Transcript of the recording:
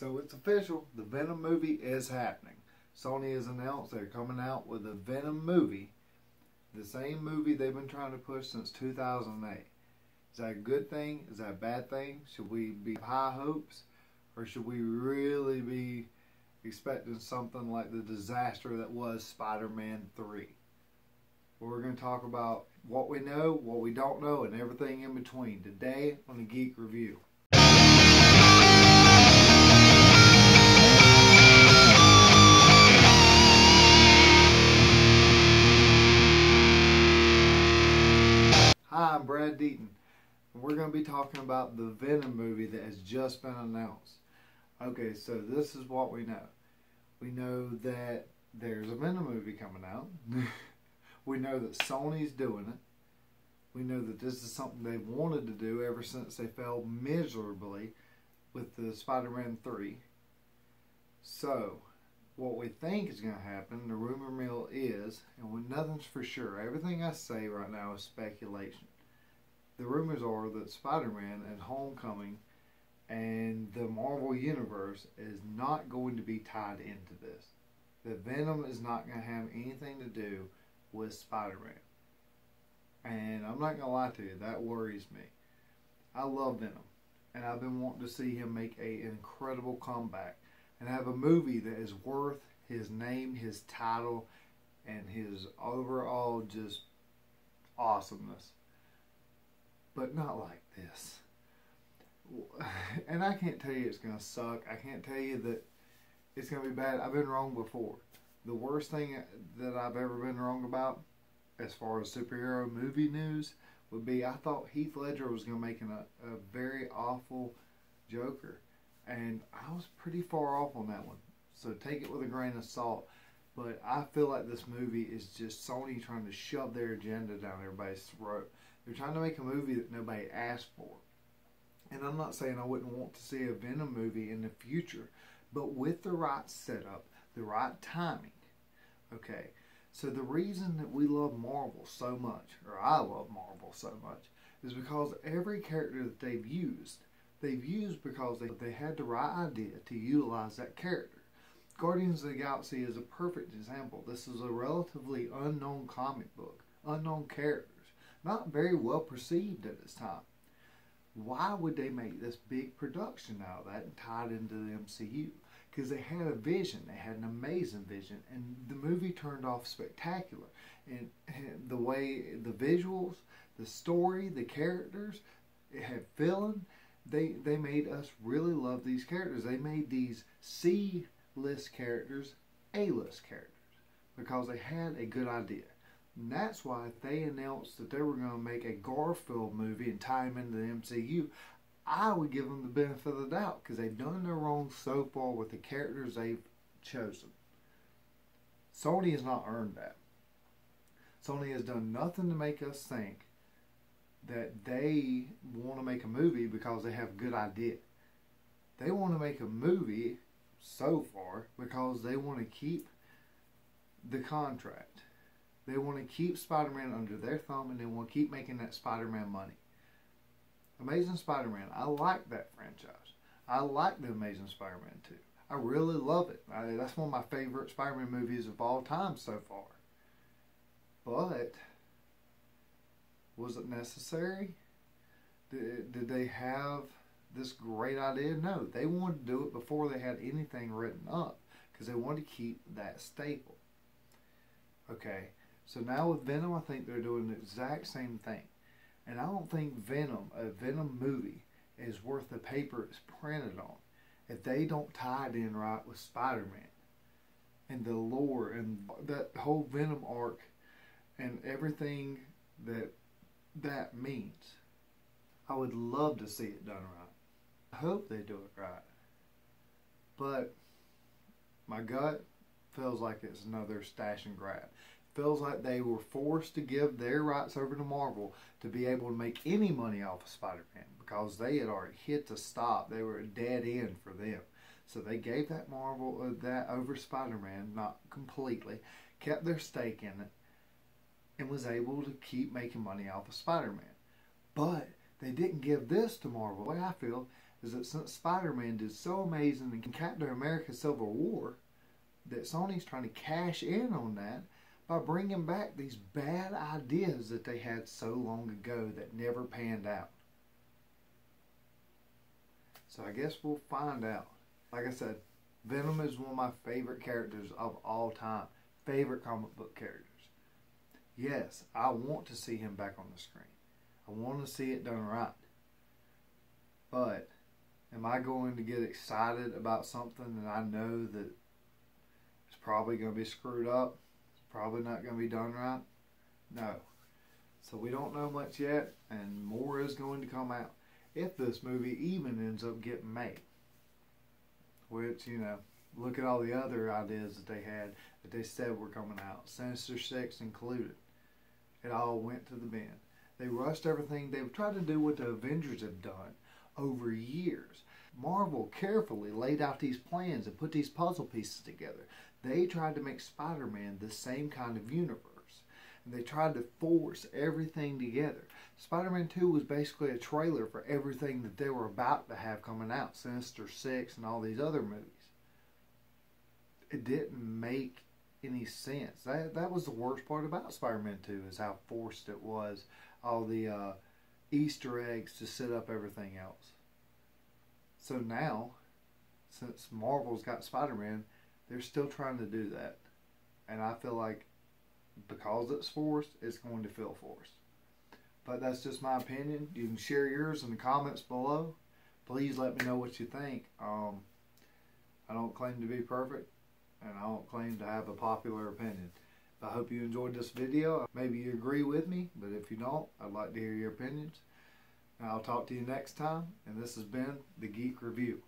So it's official, the Venom movie is happening. Sony has announced they're coming out with a Venom movie, the same movie they've been trying to push since 2008. Is that a good thing? Is that a bad thing? Should we be high hopes? Or should we really be expecting something like the disaster that was Spider-Man 3? We're going to talk about what we know, what we don't know, and everything in between today on the Geek Review. Hi, I'm Brad Deaton. We're going to be talking about the Venom movie that has just been announced. Okay, so this is what we know. We know that there's a Venom movie coming out. We know that Sony's doing it. We know that this is something they've wanted to do ever since they failed miserably with the Spider-Man 3. So, what we think is going to happen, the rumor mill is, and when nothing's for sure, everything I say right now is speculation. The rumors are that Spider-Man and Homecoming and the Marvel Universe is not going to be tied into this. That Venom is not going to have anything to do with Spider-Man. And I'm not going to lie to you, that worries me. I love Venom, and I've been wanting to see him make an incredible comeback and have a movie that is worth his name, his title, and his overall just awesomeness. But not like this. And I can't tell you it's going to suck. I can't tell you that it's going to be bad. I've been wrong before. The worst thing that I've ever been wrong about, as far as superhero movie news, would be I thought Heath Ledger was going to make a very awful Joker. And I was pretty far off on that one. So take it with a grain of salt. But I feel like this movie is just Sony trying to shove their agenda down everybody's throat. They're trying to make a movie that nobody asked for. And I'm not saying I wouldn't want to see a Venom movie in the future, but with the right setup, the right timing. Okay, so the reason that we love Marvel so much, or I love Marvel so much, is because every character that they've used because they had the right idea to utilize that character. Guardians of the Galaxy is a perfect example. This is a relatively unknown comic book, unknown characters, not very well perceived at its time. Why would they make this big production out of that and tie it into the MCU? Because they had a vision, they had an amazing vision, and the movie turned off spectacular. And the way, the visuals, the story, the characters, it had feeling. They made us really love these characters. They made these C-list characters A-list characters because they had a good idea. And that's why if they announced that they were going to make a Garfield movie and tie him into the MCU, I would give them the benefit of the doubt because they've done their wrong so far with the characters they've chosen. Sony has not earned that. Sony has done nothing to make us think that they want to make a movie because they have a good idea. They want to make a movie so far because they want to keep the contract. They want to keep Spider-Man under their thumb, and they want to keep making that Spider-Man money. Amazing Spider-Man, I like that franchise. I like the Amazing Spider-Man 2. I really love it. That's one of my favorite Spider-Man movies of all time so far. But was it necessary? Did they have this great idea? No, they wanted to do it before they had anything written up because they wanted to keep that staple. Okay, so now with Venom, I think they're doing the exact same thing. And I don't think a Venom movie, is worth the paper it's printed on if they don't tie it in right with Spider-Man and the lore and that whole Venom arc and everything that means. I would love to see it done right. I hope they do it right. But my gut feels like it's another stash and grab. Feels like they were forced to give their rights over to Marvel to be able to make any money off of Spider-Man because they had already hit the stop. They were a dead end for them. So they gave that that over Spider-Man, not completely, kept their stake in it, and was able to keep making money off of Spider-Man. But they didn't give this to Marvel. The way I feel is that since Spider-Man did so amazing in Captain America Civil War, that Sony's trying to cash in on that by bringing back these bad ideas that they had so long ago that never panned out. So I guess we'll find out. Like I said, Venom is one of my favorite characters of all time. Favorite comic book characters. Yes, I want to see him back on the screen. I want to see it done right. But am I going to get excited about something that I know that it's probably going to be screwed up? It's probably not going to be done right? No. So we don't know much yet, and more is going to come out. If this movie even ends up getting made. Which, you know, look at all the other ideas that they had that they said were coming out. Sinister Six included. It all went to the bin. They rushed everything. They've tried to do what the Avengers have done over years. Marvel carefully laid out these plans and put these puzzle pieces together. They tried to make Spider-Man the same kind of universe. And they tried to force everything together. Spider-Man 2 was basically a trailer for everything that they were about to have coming out. Sinister Six and all these other movies. It didn't make any sense. That was the worst part about Spider-Man 2, is how forced it was. All the Easter eggs to set up everything else. So now, since Marvel's got Spider-Man, they're still trying to do that. And I feel like because it's forced, it's going to feel forced. But that's just my opinion. You can share yours in the comments below. Please let me know what you think. I don't claim to be perfect, and I don't claim to have a popular opinion. I hope you enjoyed this video. Maybe you agree with me, but if you don't, I'd like to hear your opinions. And I'll talk to you next time, and this has been the Geek Review.